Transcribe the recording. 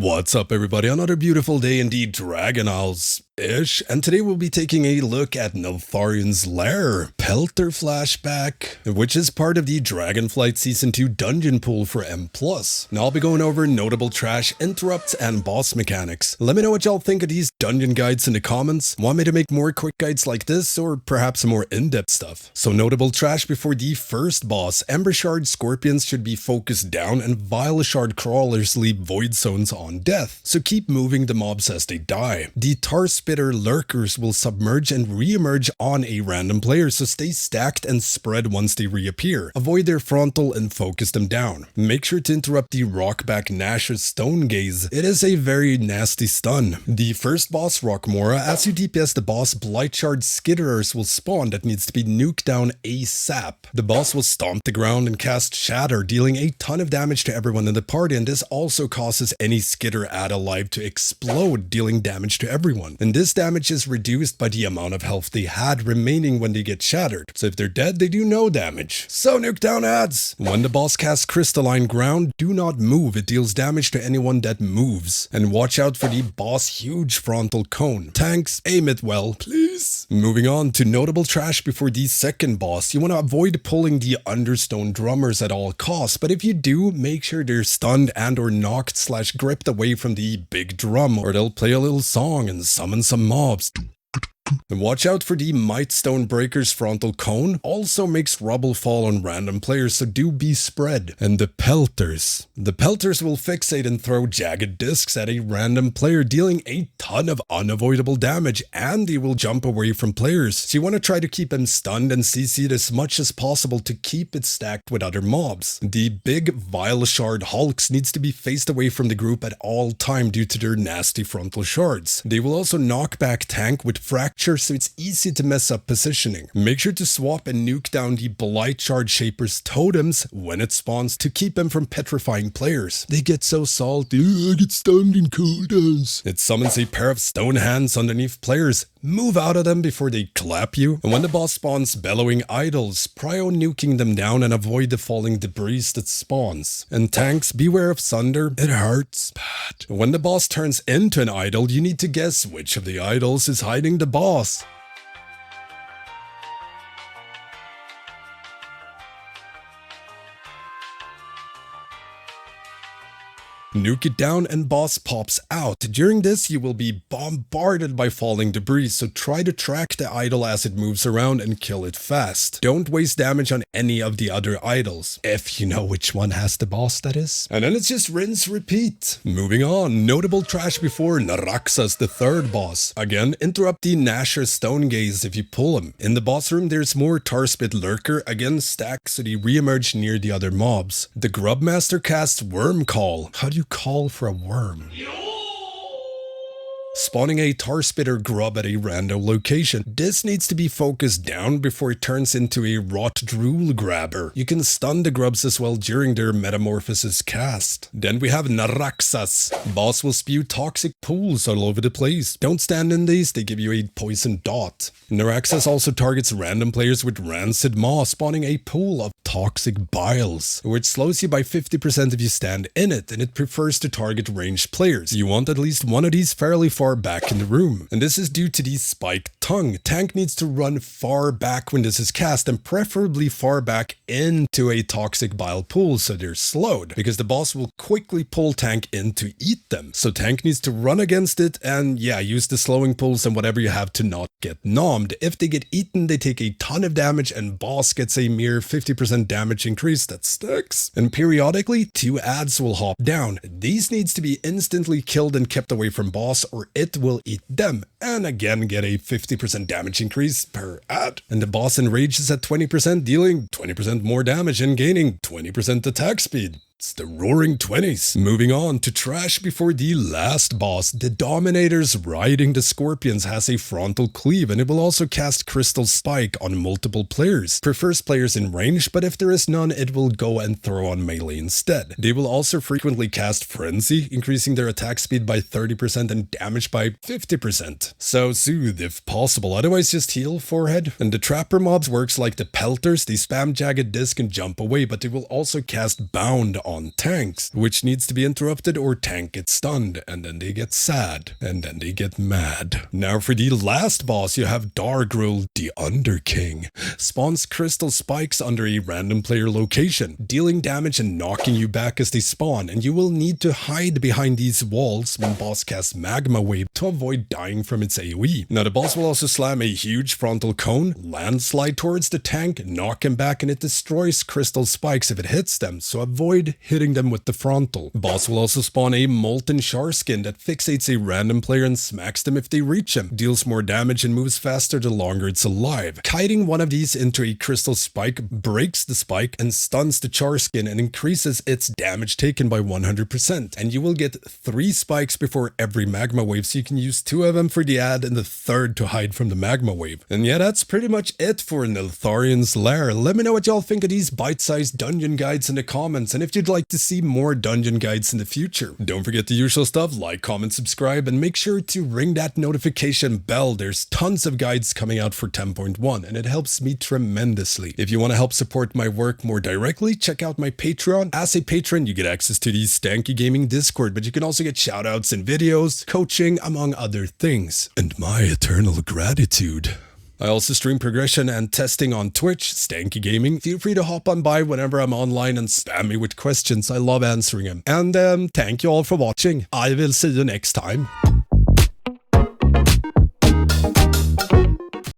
What's up everybody, another beautiful day in the Dragon Isles-ish, and today we'll be taking a look at Neltharion's Lair, Pelter Flashback, which is part of the Dragonflight Season 2 dungeon pool for M+. Now I'll be going over notable trash, interrupts, and boss mechanics. Let me know what y'all think of these dungeon guides in the comments. Want me to make more quick guides like this, or perhaps more in-depth stuff? So notable trash before the first boss, Ember Shard Scorpions should be focused down, and Vile Shard Crawlers leave void zones on death, so keep moving the mobs as they die. The Tar Spitter Lurkers will submerge and re-emerge on a random player, so stay stacked and spread once they reappear. Avoid their frontal and focus them down. Make sure to interrupt the Rockback Nash's Stone Gaze. It is a very nasty stun. The first boss, Rockmora, as you DPS the boss, Blight Shard Skitterers will spawn that needs to be nuked down ASAP. The boss will stomp the ground and cast Shatter, dealing a ton of damage to everyone in the party, and this also causes any Skitter ad alive to explode, dealing damage to everyone. And this damage is reduced by the amount of health they had remaining when they get shattered. So if they're dead, they do no damage. So nuke down ads! When the boss casts Crystalline Ground, do not move. It deals damage to anyone that moves. And watch out for the boss Huge Frontal Cone. Tanks, aim it well, please. Moving on to notable trash before the second boss. You want to avoid pulling the Understone Drummers at all costs, but if you do, make sure they're stunned and or knocked / gripped away from the big drum, or they'll play a little song and summon some mobs. And watch out for the Mightstone Breaker's Frontal Cone. Also makes rubble fall on random players, so do be spread. And the Pelters. The Pelters will fixate and throw jagged discs at a random player, dealing a ton of unavoidable damage, and they will jump away from players. So you want to try to keep them stunned and CC'd as much as possible to keep it stacked with other mobs. The big Vile Shard Hulks needs to be faced away from the group at all time due to their nasty frontal shards. They will also knock back tank with Fracture, so it's easy to mess up positioning. Make sure to swap and nuke down the Blight Shard Shaper's totems when it spawns to keep them from petrifying players. They get so salty, I get stunned in cooldowns. It summons a pair of stone hands underneath players. Move out of them before they clap you. And when the boss spawns Bellowing Idols, prio nuking them down and avoid the falling debris that spawns. And tanks, beware of Sunder, it hurts bad. When the boss turns into an idol, you need to guess which of the idols is hiding the boss. Nuke it down and boss pops out. During this, you will be bombarded by falling debris, so try to track the idol as it moves around and kill it fast. Don't waste damage on any of the other idols, if you know which one has the boss, that is. And then it's just rinse, repeat. Moving on, notable trash before Naraxas, the third boss. Again, interrupt the Nasher's Stone Gaze if you pull him. In the boss room, there's more Tarspit Lurker, again stacked so they re-emerge near the other mobs. The Grubmaster casts Worm Call. How do you call for a worm? Spawning a Tar Spitter Grub at a random location. This needs to be focused down before it turns into a Rot Drool Grabber. You can stun the grubs as well during their metamorphosis cast. Then we have Naraxas. Boss will spew toxic pools all over the place. Don't stand in these, they give you a poison dot. Naraxas also targets random players with Rancid Maw, spawning a pool of toxic biles, which slows you by 50% if you stand in it, and it prefers to target ranged players. You want at least one of these fairly far back in the room, and this is due to the spiked tongue. Tank needs to run far back when this is cast, and preferably far back into a toxic bile pool so they're slowed, because the boss will quickly pull tank in to eat them. So tank needs to run against it and yeah, use the slowing pulls and whatever you have to not get nommed. If they get eaten, they take a ton of damage, and boss gets a mere 50% damage increase that sticks. And periodically, 2 ads will hop down. These needs to be instantly killed and kept away from boss, or it will eat them, and again get a 50% damage increase per ad. And the boss enrages at 20%, dealing 20% more damage and gaining 20% attack speed. It's the roaring 20s. Moving on to trash before the last boss. The Dominators riding the Scorpions has a frontal cleave, and it will also cast Crystal Spike on multiple players. Prefers players in range, but if there is none, it will go and throw on melee instead. They will also frequently cast Frenzy, increasing their attack speed by 30% and damage by 50%. So soothe if possible, otherwise just heal forehead. And the Trapper mobs works like the Pelters. They spam Jagged Disc and jump away, but they will also cast Bound on tanks, which needs to be interrupted or tank gets stunned, and then they get sad, and then they get mad. Now for the last boss, you have Dargrul, the Underking. Spawns crystal spikes under a random player location, dealing damage and knocking you back as they spawn, and you will need to hide behind these walls when boss casts Magma Wave to avoid dying from its AoE. Now the boss will also slam a huge frontal cone, landslide towards the tank, knock him back, and it destroys crystal spikes if it hits them, so avoid hitting them with the frontal. Boss will also spawn a molten char skin that fixates a random player and smacks them if they reach him, deals more damage and moves faster the longer it's alive. Kiting one of these into a crystal spike breaks the spike and stuns the char skin and increases its damage taken by 100%, and you will get 3 spikes before every magma wave, so you can use 2 of them for the ad and the 3rd to hide from the magma wave. And yeah, that's pretty much it for Neltharion's Lair. Let me know what y'all think of these bite-sized dungeon guides in the comments, and if you'd like to see more dungeon guides in the future. Don't forget the usual stuff, like, comment, subscribe, and make sure to ring that notification bell. There's tons of guides coming out for 10.1, and it helps me tremendously. If you want to help support my work more directly, check out my Patreon. As a patron, you get access to the Stanky Gaming Discord, but you can also get shoutouts in videos, coaching, among other things. And my eternal gratitude. I also stream progression and testing on Twitch, Stanky Gaming. Feel free to hop on by whenever I'm online and spam me with questions. I love answering them. And thank you all for watching. I will see you next time.